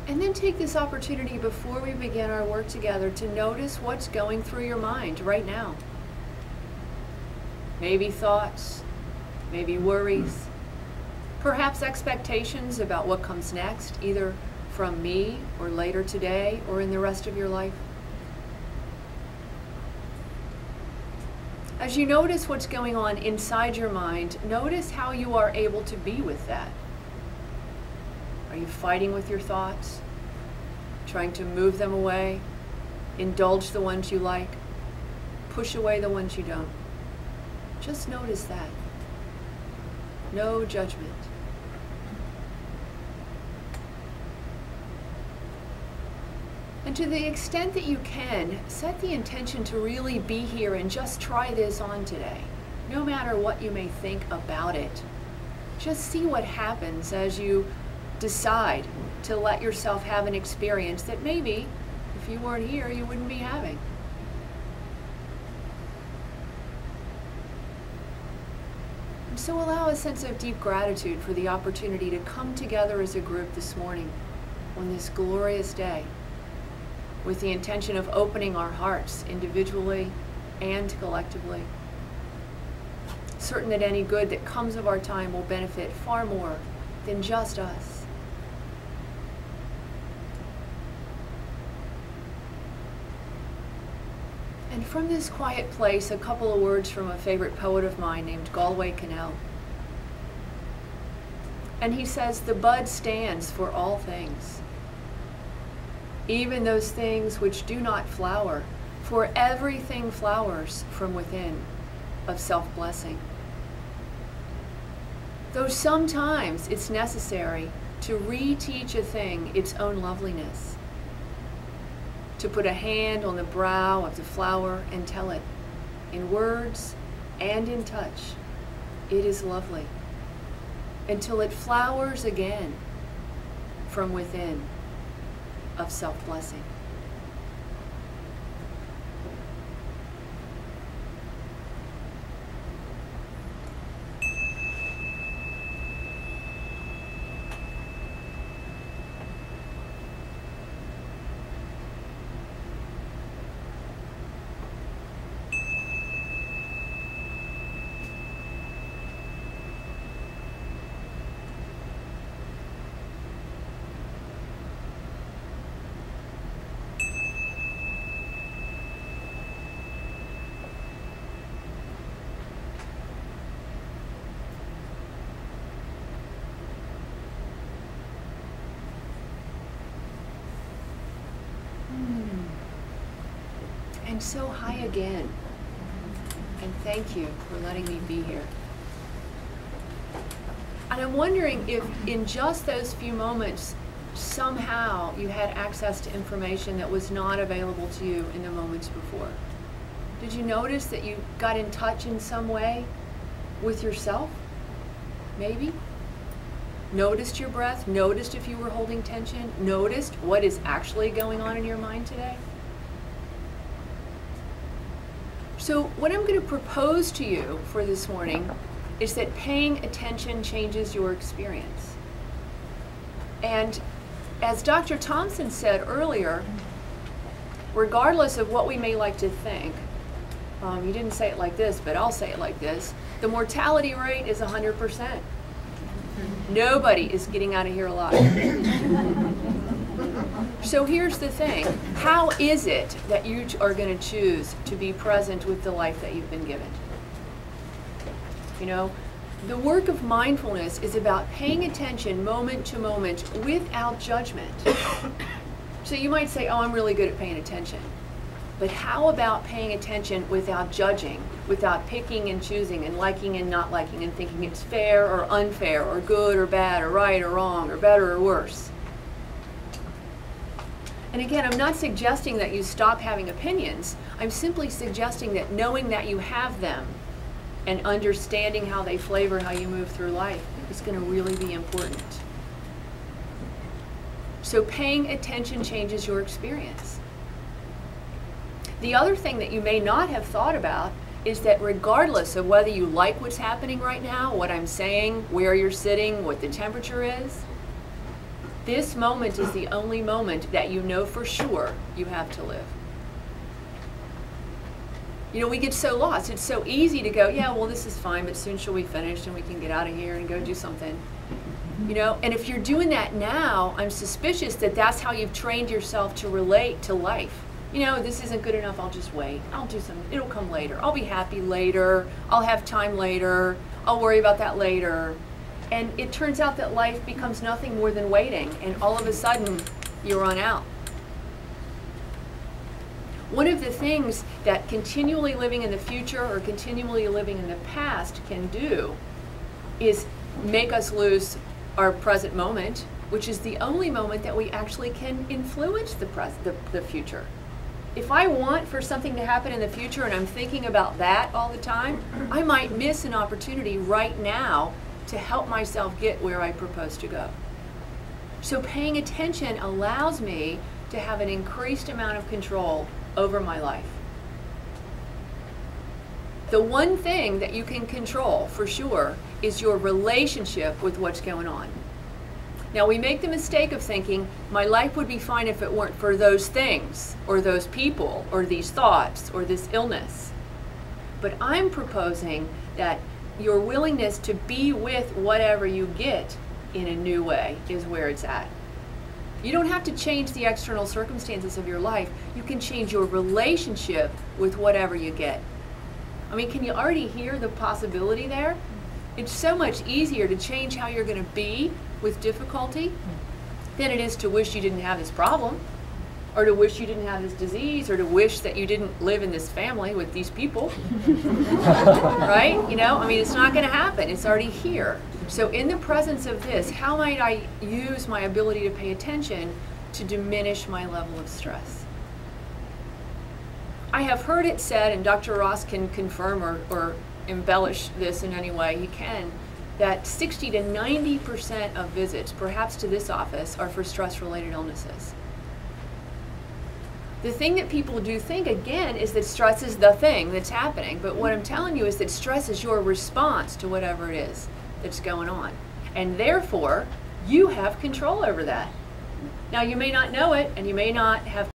And then take this opportunity before we begin our work together to notice what's going through your mind right now. Maybe thoughts, maybe worries, perhaps expectations about what comes next, either from me or later today or in the rest of your life. As you notice what's going on inside your mind, notice how you are able to be with that. Are you fighting with your thoughts? Trying to move them away? Indulge the ones you like? Push away the ones you don't? Just notice that. No judgment. And to the extent that you can, set the intention to really be here and just try this on today, no matter what you may think about it. Just see what happens as you decide to let yourself have an experience that maybe, if you weren't here, you wouldn't be having. And so allow a sense of deep gratitude for the opportunity to come together as a group this morning on this glorious day, with the intention of opening our hearts individually and collectively, certain that any good that comes of our time will benefit far more than just us. And from this quiet place, a couple of words from a favorite poet of mine named Galway Kinnell. And he says, "The bud stands for all things, even those things which do not flower, for everything flowers from within of self-blessing." Though sometimes it's necessary to reteach a thing its own loveliness, to put a hand on the brow of the flower and tell it, in words and in touch, it is lovely, until it flowers again from within of self-blessing. And so hi again, and thank you for letting me be here. And I'm wondering if in just those few moments, somehow you had access to information that was not available to you in the moments before. Did you notice that you got in touch in some way with yourself? Maybe? Noticed your breath, noticed if you were holding tension, noticed what is actually going on in your mind today? So what I'm going to propose to you for this morning is that paying attention changes your experience. And as Dr. Thompson said earlier, regardless of what we may like to think, he didn't say it like this, but I'll say it like this, the mortality rate is 100%. Nobody is getting out of here alive. So here's the thing, how is it that you are going to choose to be present with the life that you've been given? You know, the work of mindfulness is about paying attention moment to moment without judgment. So you might say, oh, I'm really good at paying attention. But how about paying attention without judging, without picking and choosing and liking and not liking and thinking it's fair or unfair or good or bad or right or wrong or better or worse? And again, I'm not suggesting that you stop having opinions. I'm simply suggesting that knowing that you have them and understanding how they flavor how you move through life is going to really be important. So paying attention changes your experience. The other thing that you may not have thought about is that regardless of whether you like what's happening right now, what I'm saying, where you're sitting, what the temperature is, This moment is the only moment that you know for sure you have to live. You know, we get so lost. It's so easy to go, yeah, well, this is fine, but soon she'll be finished and we can get out of here and go do something. You know, and if you're doing that now, I'm suspicious that that's how you've trained yourself to relate to life. You know, this isn't good enough, I'll just wait. I'll do something, it'll come later. I'll be happy later. I'll have time later. I'll worry about that later. And it turns out that life becomes nothing more than waiting, and all of a sudden, you run out. One of the things that continually living in the future or continually living in the past can do is make us lose our present moment, which is the only moment that we actually can influence the future. If I want for something to happen in the future and I'm thinking about that all the time, I might miss an opportunity right now to help myself get where I propose to go. So paying attention allows me to have an increased amount of control over my life. The one thing that you can control for sure is your relationship with what's going on. Now, we make the mistake of thinking, my life would be fine if it weren't for those things, or those people, or these thoughts, or this illness. But I'm proposing that your willingness to be with whatever you get in a new way is where it's at. You don't have to change the external circumstances of your life. You can change your relationship with whatever you get. I mean, can you already hear the possibility there? It's so much easier to change how you're going to be with difficulty than it is to wish you didn't have this problem, or to wish you didn't have this disease, or to wish that you didn't live in this family with these people. Right? You know, I mean, it's not going to happen. It's already here. So in the presence of this, how might I use my ability to pay attention to diminish my level of stress? I have heard it said, and Dr. Ross can confirm or embellish this in any way he can, that 60 to 90% of visits, perhaps to this office, are for stress-related illnesses. The thing that people do think, again, is that stress is the thing that's happening. But what I'm telling you is that stress is your response to whatever it is that's going on. And therefore, you have control over that. Now, you may not know it, and you may not have